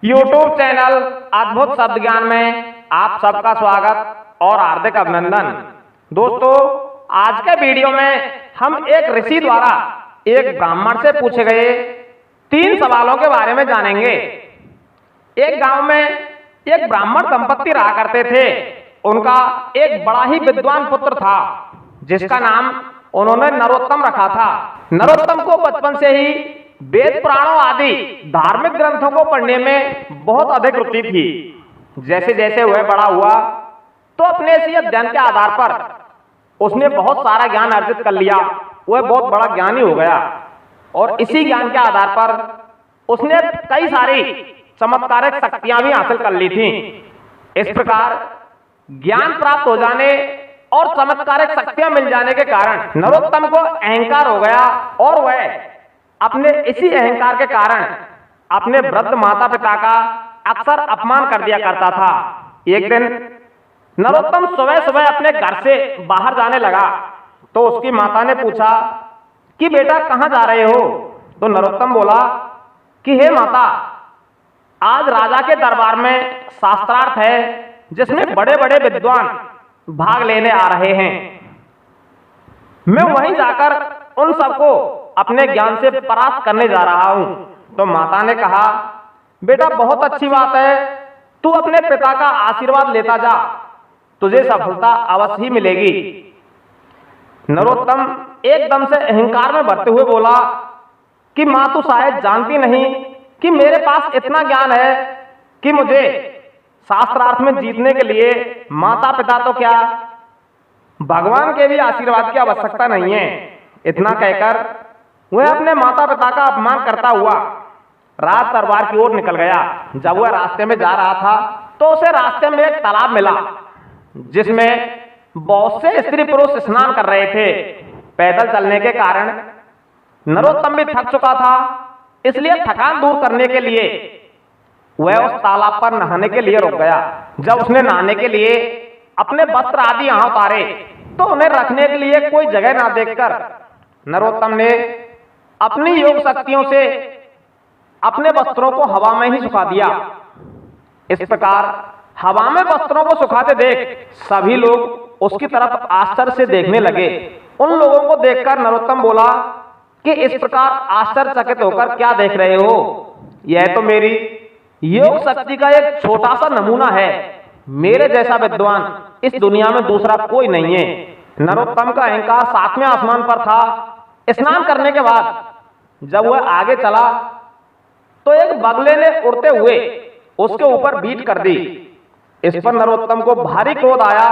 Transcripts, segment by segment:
YouTube channel अद्भुत शब्द ज्ञान में आप सबका स्वागत और हार्दिक अभिनंदन। दोस्तों, आज के वीडियो में हम एक ऋषि द्वारा एक ब्राह्मण से पूछे गए 3 सवालों के बारे में जानेंगे। एक गांव में एक ब्राह्मण दंपत्ति रहा करते थे। उनका एक बड़ा ही विद्वान पुत्र था जिसका नाम उन्होंने नरोत्तम रखा था। नरोत्तम को बचपन से ही वेद पुराणों आदि धार्मिक ग्रंथों को पढ़ने में बहुत अधिक रुचि थी। जैसे जैसे वह बड़ा हुआ तो अपने इसी अध्ययन के आधार पर उसने बहुत सारा ज्ञान अर्जित कर लिया। वह बहुत बड़ा ज्ञानी हो गया और इसी ज्ञान के आधार पर उसने कई सारी चमत्कारिक शक्तियां भी हासिल कर ली थी। इस प्रकार ज्ञान प्राप्त हो जाने और चमत्कारिक शक्तियां मिल जाने के कारण नरोत्तम को अहंकार हो गया और वह अपने इसी अहंकार के कारण अपने वृद्ध माता पिता का अक्सर अपमान कर दिया करता था। एक दिन नरोत्तम सुबह सुबह अपने घर से बाहर जाने लगा तो उसकी माता ने पूछा कि बेटा कहां जा रहे हो? तो नरोत्तम बोला कि हे माता, आज राजा के दरबार में शास्त्रार्थ है जिसमें बड़े बड़े विद्वान भाग लेने आ रहे हैं। मैं वहीं जाकर उन सबको अपने ज्ञान से परास्त करने जा रहा हूं। तो माता ने कहा, बेटा बहुत अच्छी बात है, तू अपने पिता का आशीर्वाद लेता जा, तुझे सफलता अवश्य ही मिलेगी। नरोत्तम एकदम से अहंकार में भरते हुए बोला कि मां, तू शायद जानती नहीं कि मेरे पास इतना ज्ञान है कि मुझे शास्त्रार्थ में जीतने के लिए माता पिता तो क्या, भगवान के भी आशीर्वाद की आवश्यकता नहीं है। इतना कहकर वह अपने माता पिता का अपमान करता हुआ राज दरबार की ओर निकल गया। जब वह रास्ते में जा रहा था तो उसे रास्ते में एक तालाब मिला जिसमें बहुत से स्त्री पुरुष स्नान कर रहे थे। पैदल चलने के कारण नरोत्तम भी थक चुका था, इसलिए थकान दूर करने के लिए वह उस तालाब पर नहाने के लिए रुक गया। जब उसने नहाने के लिए अपने वस्त्र आदि यहां उतारे तो उन्हें रखने के लिए कोई जगह ना देखकर नरोत्तम ने अपनी योग शक्तियों से अपने वस्त्रों को हवा में ही सुखा दिया। इस प्रकार हवा में वस्त्रों को सुखाते देख सभी लोग उसकी तरफ आश्चर्य से देखने लगे। उन लोगों को देखकर नरोत्तम बोला कि इस प्रकार आश्चर्यचकित होकर क्या देख रहे हो? यह तो मेरी योग शक्ति का एक छोटा सा नमूना है। मेरे जैसा विद्वान इस दुनिया में दूसरा कोई नहीं है। नरोत्तम का अहंकार 7वें आसमान पर था। स्नान करने के बाद जब वह आगे चला तो एक बगले ने उड़ते हुए उसके ऊपर बीट कर दी। इस पर नरोत्तम को भारी क्रोध आया।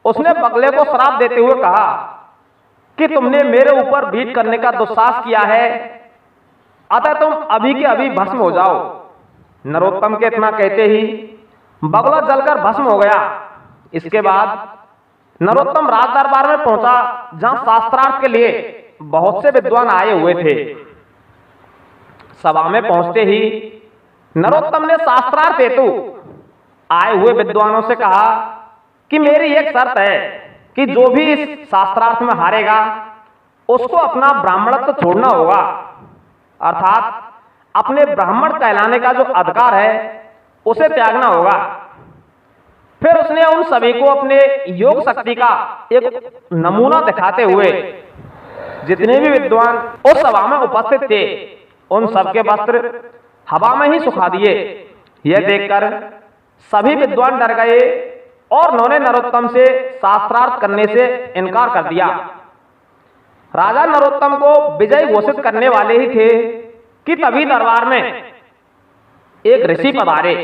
उसने बगले को श्राप देते हुए कहा कि तुमने मेरे ऊपर बीट करने का दुस्साहस किया है, अतः तुम अभी के अभी भस्म हो जाओ। नरोत्तम के इतना कहते ही बगला जलकर भस्म हो गया। इसके बाद नरोत्तम राज दरबार में पहुंचा जहां शास्त्रार्थ के लिए बहुत से विद्वान आए हुए थे। सभा में पहुंचते ही नरोत्तम ने शास्त्रार्थ हेतु आए हुए विद्वानों से कहा कि मेरी एक शर्त है कि जो भी इस शास्त्रार्थ में हारेगा उसको अपना ब्राह्मणत्व छोड़ना होगा, अर्थात अपने ब्राह्मण कहलाने का जो अधिकार है उसे त्यागना होगा। फिर उसने उन सभी को अपने योग शक्ति का एक नमूना दिखाते हुए जितने भी विद्वान उस सभा में उपस्थित थे उन सबके वस्त्र हवा में ही सुखा दिए। यह देखकर सभी विद्वान डर गए और उन्होंने नरोत्तम से शास्त्रार्थ करने से इनकार कर दिया। राजा नरोत्तम को विजयी घोषित करने वाले ही थे कि तभी दरबार में एक ऋषि पधारे।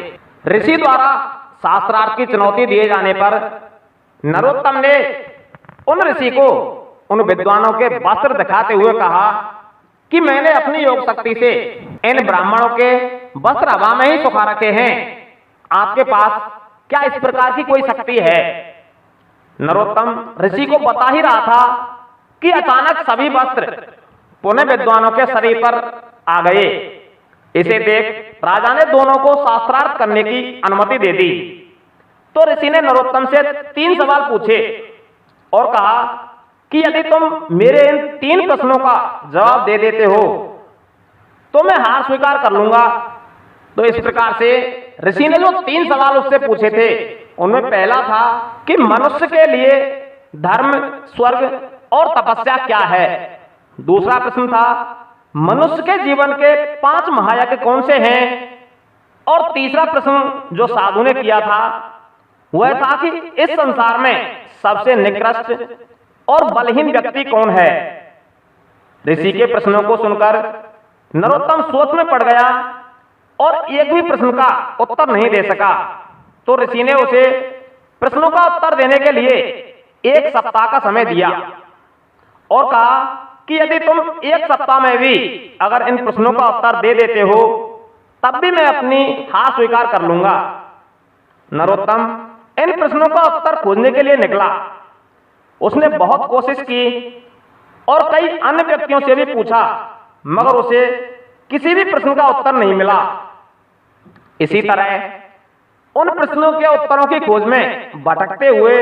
ऋषि द्वारा शास्त्रार्थ की चुनौती दिए जाने पर नरोत्तम ने उन ऋषि को उन विद्वानों के वस्त्र दिखाते हुए कहा कि मैंने अपनी योग शक्ति से इन ब्राह्मणों के वस्त्र हवा में ही सुखा रखे हैं। आपके पास क्या इस प्रकार की कोई शक्ति है? नरोत्तम ऋषि को बता ही रहा था कि अचानक सभी वस्त्र पुनः विद्वानों के शरीर पर आ गए। इसे देख राजा ने दोनों को शास्त्रार्थ करने की अनुमति दे दी। तो ऋषि ने नरोत्तम से 3 सवाल पूछे और कहा कि यदि तुम मेरे इन 3 प्रश्नों का जवाब दे देते हो तो मैं हार स्वीकार कर लूंगा। तो इस प्रकार से ऋषि ने जो 3 सवाल उससे पूछे थे, उनमें पहला था कि मनुष्य के लिए धर्म, स्वर्ग और तपस्या क्या है। दूसरा प्रश्न था मनुष्य के जीवन के 5 महायज्ञ कौन से हैं। और तीसरा प्रश्न जो साधु ने किया था वह था कि इस संसार में सबसे निकृष्ट और बलहीन व्यक्ति कौन है। ऋषि के प्रश्नों को सुनकर नरोत्तम सोच में पड़ गया और एक भी प्रश्न का उत्तर नहीं दे सका। तो ऋषि ने उसे प्रश्नों का उत्तर देने के लिए 1 सप्ताह का समय दिया और कहा कि यदि तुम 1 सप्ताह में भी अगर इन प्रश्नों का उत्तर दे देते हो तब भी मैं अपनी हार स्वीकार कर लूंगा। नरोत्तम इन प्रश्नों का उत्तर खोजने के लिए निकला। उसने बहुत कोशिश की और कई अन्य व्यक्तियों से भी पूछा, मगर उसे किसी भी प्रश्न का उत्तर नहीं मिला। इसी तरह उन प्रश्नों के उत्तरों की खोज में भटकते हुए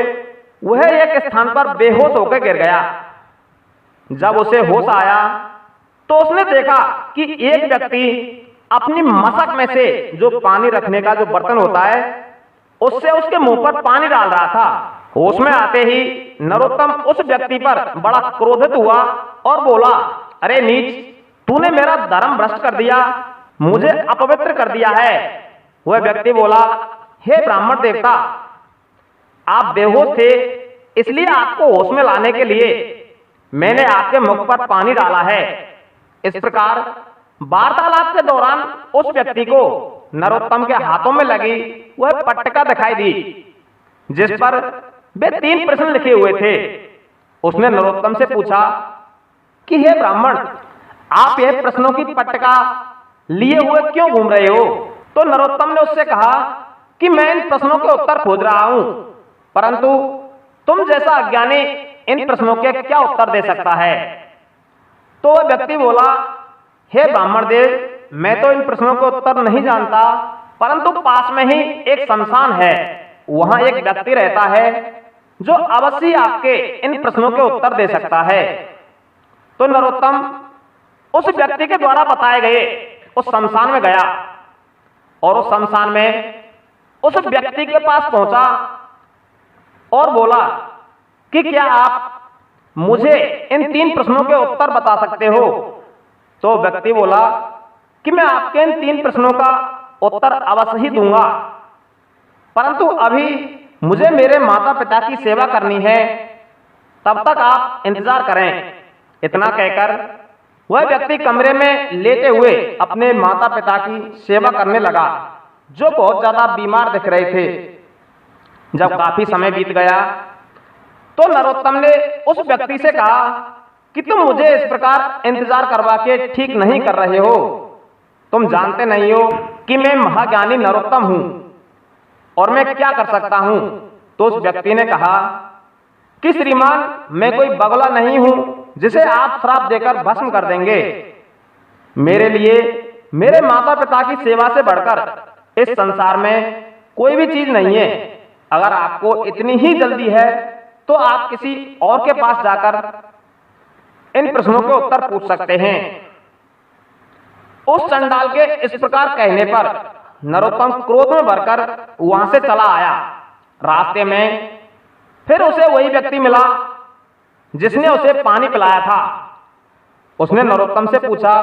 वह एक स्थान पर बेहोश होकर गिर गया। जब उसे होश आया तो उसने देखा कि एक व्यक्ति अपनी मशक में से जो पानी रखने का जो बर्तन होता है उससे उसके मुंह पर पानी डाल रहा था। होश में आते ही नरोत्तम उस व्यक्ति पर बड़ा क्रोधित हुआ और बोला, अरे नीच, तूने मेरा धर्म भ्रष्ट कर दिया, मुझे अपवित्र कर दिया है। वह व्यक्ति बोला, हे ब्राह्मण देवता, आप बेहोश थे, इसलिए आपको होश में लाने के लिए मैंने आपके मुख पर पानी डाला है। इस प्रकार वार्तालाप के दौरान उस व्यक्ति को नरोत्तम के हाथों में लगी वह पट्टिका दिखाई दी जिस पर वे 3 प्रश्न लिखे हुए थे। उसने नरोत्तम से पूछा कि हे ब्राह्मण, आप यह प्रश्नों की पट्टिका लिए हुए क्यों घूम रहे हो। तो नरोत्तम ने उससे कहा कि मैं इन प्रश्नों के उत्तर खोज रहा हूं, परंतु तुम जैसा अज्ञानी इन प्रश्नों के क्या उत्तर दे सकता है। तो वह व्यक्ति बोला, हे ब्राह्मण देव, मैं तो इन प्रश्नों के उत्तर नहीं जानता, परंतु पास में ही एक शमशान है, वहां एक व्यक्ति रहता है जो अवश्य आपके इन प्रश्नों के उत्तर दे सकता है। तो नरोत्तम उस व्यक्ति के द्वारा बताए गए उस शमशान में गया और उस शमशान में उस व्यक्ति के पास पहुंचा और बोला कि क्या आप मुझे इन 3 प्रश्नों के उत्तर बता सकते हो। तो व्यक्ति बोला कि मैं आपके इन 3 प्रश्नों का उत्तर अवश्य ही दूंगा, परंतु अभी मुझे मेरे माता पिता की सेवा करनी है, तब तक आप इंतजार करें। इतना कहकर वह व्यक्ति कमरे में लेटे हुए अपने माता पिता की सेवा करने लगा, जो बहुत ज्यादा बीमार दिख रहे थे। जब काफी समय बीत गया तो नरोत्तम ने उस व्यक्ति से कहा कि तुम मुझे इस प्रकार इंतजार करवा के ठीक नहीं कर रहे हो। तुम जानते नहीं हो कि मैं महाज्ञानी नरोत्तम हूं और मैं क्या कर सकता हूं। तो उस व्यक्ति ने कहा कि श्रीमान, मैं कोई बगुला नहीं हूं जिसे आप श्राप देकर भस्म कर देंगे। मेरे लिए मेरे माता पिता की सेवा से बढ़कर इस संसार में कोई भी चीज नहीं है। अगर आपको इतनी ही जल्दी है तो आप किसी और के पास जाकर इन प्रश्नों के उत्तर पूछ सकते हैं। उस चंडाल के इस प्रकार कहने पर नरोत्तम क्रोध में भरकर वहां से चला आया। रास्ते में फिर उसे वही व्यक्ति मिला जिसने उसे पानी पिलाया था। उसने नरोत्तम से पूछा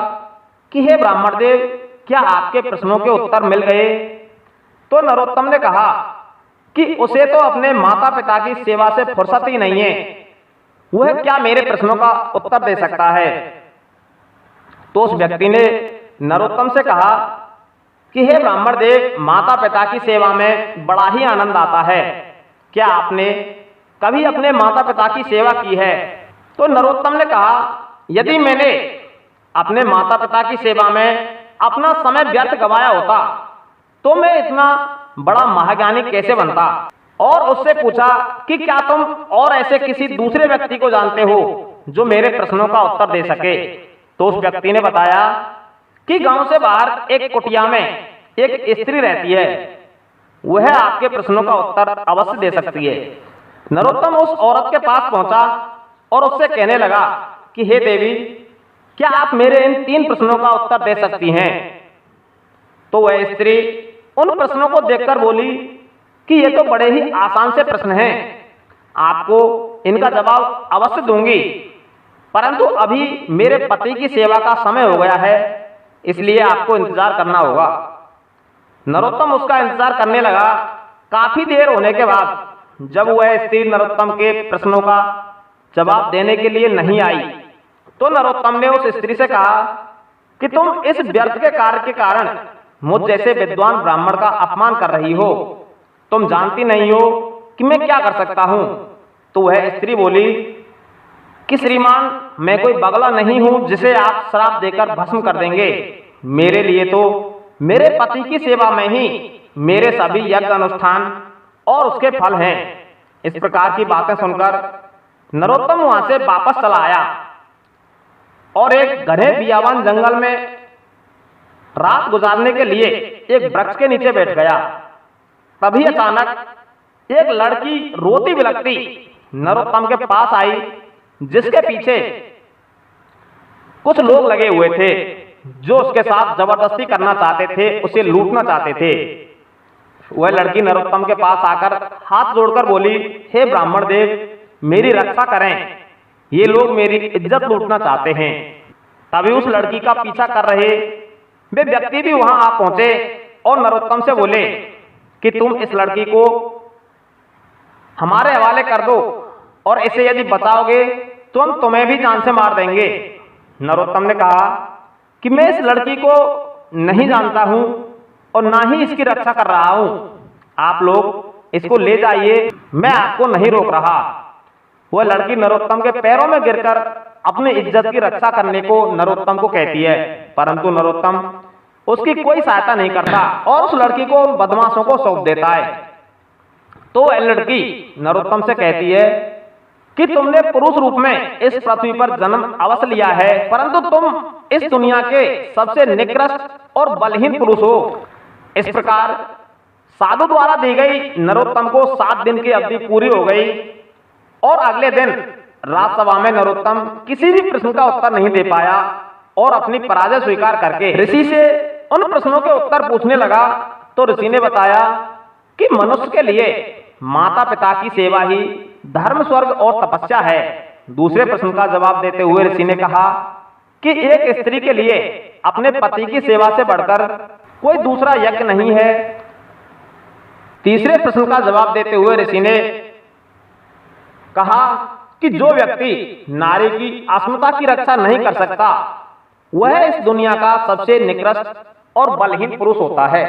कि हे ब्राह्मण देव, क्या आपके प्रश्नों के उत्तर मिल गए। तो नरोत्तम ने कहा कि उसे तो अपने माता पिता की सेवा से फुर्सत ही नहीं है, वह क्या मेरे प्रश्नों का उत्तर दे सकता है। तो उस व्यक्ति ने नरोत्तम से कहा कि हे ब्राह्मण देव, माता पिता की सेवा में बड़ा ही आनंद आता है। क्या आपने कभी अपने माता पिता की सेवा की है। तो नरोत्तम ने कहा, यदि मैंने अपने माता पिता की सेवा में अपना समय व्यर्थ गवाया होता तो मैं इतना बड़ा महाज्ञानी कैसे बनता। और उससे पूछा कि क्या तुम और ऐसे किसी दूसरे व्यक्ति को जानते हो जो मेरे प्रश्नों का उत्तर दे सके। तो उस व्यक्ति ने बताया कि गांव से बाहर एक कुटिया में एक स्त्री रहती है, वह आपके प्रश्नों का उत्तर अवश्य दे सकती है। नरोत्तम उस औरत के पास पहुंचा और उससे कहने लगा कि हे देवी, क्या आप मेरे इन 3 प्रश्नों का उत्तर दे सकती हैं। तो वह स्त्री उन प्रश्नों को देखकर बोली कि ये तो बड़े ही आसान से प्रश्न हैं, आपको इनका जवाब अवश्य दूंगी, परंतु अभी मेरे पति की सेवा का समय हो गया है, इसलिए आपको इंतजार करना होगा। नरोत्तम उसका इंतजार करने लगा। काफी देर होने के बाद जब वह स्त्री नरोत्तम के प्रश्नों का जवाब देने के लिए नहीं आई, तो नरोत्तम ने उस स्त्री से कहा कि तुम इस व्यर्थ के कार्य के कारण मुझ जैसे विद्वान ब्राह्मण का अपमान कर रही हो। तुम जानती नहीं हो कि मैं क्या कर सकता हूं। तो वह स्त्री बोली कि श्रीमान, मैं कोई बगला नहीं हूं जिसे आप श्राप देकर भस्म कर देंगे। मेरे लिए तो मेरे पति की सेवा में ही मेरे सभी यज्ञ अनुष्ठान और उसके फल हैं। इस प्रकार की बातें सुनकर नरोत्तम वहां से वापस चला आया और एक घने बियाबान जंगल में रात गुजारने के लिए एक वृक्ष के नीचे बैठ गया। तभी अचानक एक लड़की रोती बिलखती नरोत्तम के पास आई, जिसके पीछे कुछ लोग लगे हुए थे जो उसके साथ जबरदस्ती करना चाहते थे, उसे लूटना चाहते थे। वह लड़की नरोत्तम के पास आकर हाथ जोड़कर बोली, हे ब्राह्मण देव, मेरी रक्षा करें, ये लोग मेरी इज्जत लूटना चाहते हैं। तभी उस लड़की का पीछा कर रहे वे व्यक्ति भी वहां आ पहुंचे और नरोत्तम से बोले कि तुम इस लड़की को हमारे हवाले कर दो और इसे यदि बचाओगे तो हम तुम्हें भी जान से मार देंगे। नरोत्तम ने कहा कि मैं इस लड़की को नहीं जानता हूं और ना ही इसकी रक्षा कर रहा हूं, आप लोग इसको ले जाइए, मैं आपको नहीं रोक रहा। वह लड़की नरोत्तम के पैरों में गिरकर अपनी इज्जत की रक्षा करने को नरोत्तम को कहती है, परंतु नरोत्तम उसकी कोई सहायता नहीं करता और उस लड़की को बदमाशों को सौंप देता है। तो वह लड़की नरोत्तम से कहती है कि तुमने पुरुष रूप में इस पृथ्वी पर जन्म अवश्य लिया है, परंतु तुम इस दुनिया के सबसे निकृष्ट और बलहीन पुरुष हो। इस प्रकार साधु द्वारा दी गई नरोत्तम को 7 दिन की अवधि पूरी हो गई और अगले दिन राजसभा में नरोत्तम किसी भी प्रश्न का उत्तर नहीं दे पाया और अपनी पराजय स्वीकार करके ऋषि से उन प्रश्नों के उत्तर पूछने लगा। तो ऋषि ने बताया कि मनुष्य के लिए माता पिता की सेवा ही धर्म, स्वर्ग और तपस्या है। दूसरे प्रश्न का जवाब देते हुए ऋषि ने कहा कि एक स्त्री के लिए अपने पति की सेवा से बढ़कर कोई दूसरा यज्ञ नहीं है। तीसरे प्रश्न का जवाब देते हुए ऋषि ने कहा कि जो व्यक्ति नारी की अस्मिता की रक्षा नहीं कर सकता वह इस दुनिया का सबसे निकृष्ट और बलहीन पुरुष होता है।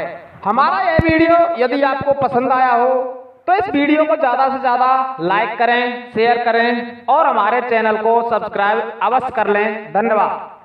हमारा यह वीडियो यदि आपको पसंद आया हो तो इस वीडियो को ज्यादा से ज्यादा लाइक करें, शेयर करें और हमारे चैनल को सब्सक्राइब अवश्य कर लें। धन्यवाद।